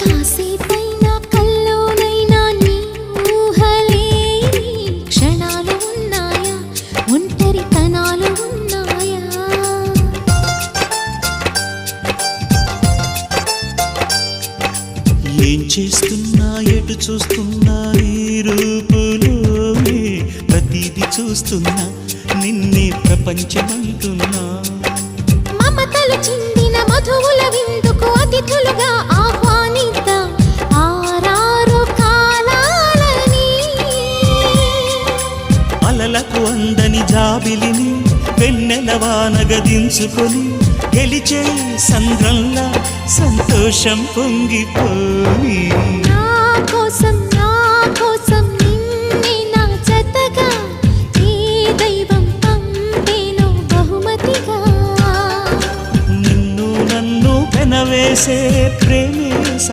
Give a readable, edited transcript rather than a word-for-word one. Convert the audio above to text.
కాసేపైనా కల్లోనైనా నీ ఊహలే క్షణాలు ఉన్నాయా, ఒంటరితనాలు ఉన్నాయా? ఏం చేస్తున్నా ఎటు చూస్తున్నా నీ రూపులోనే ప్రతిదీ చూస్తున్నా, నిన్నే ప్రపంచమంటున్నా. మమతలు చిందిన మధువుల విందుకు అతిథులుగా ఆహ్వానిద్దాం ఆరారు కాలాలని. అలలకు అందని జాబిలిని వెన్నెల వానగదించుకొని గెలిచే సంద్రంలా సంతోషం పొంగిపోని. నా కోసం నిన్నే నా జతగా ఏ దైవం పంపేనో బహుమతిగా. నిన్ను నన్ను పెనవేసే ప్రేమే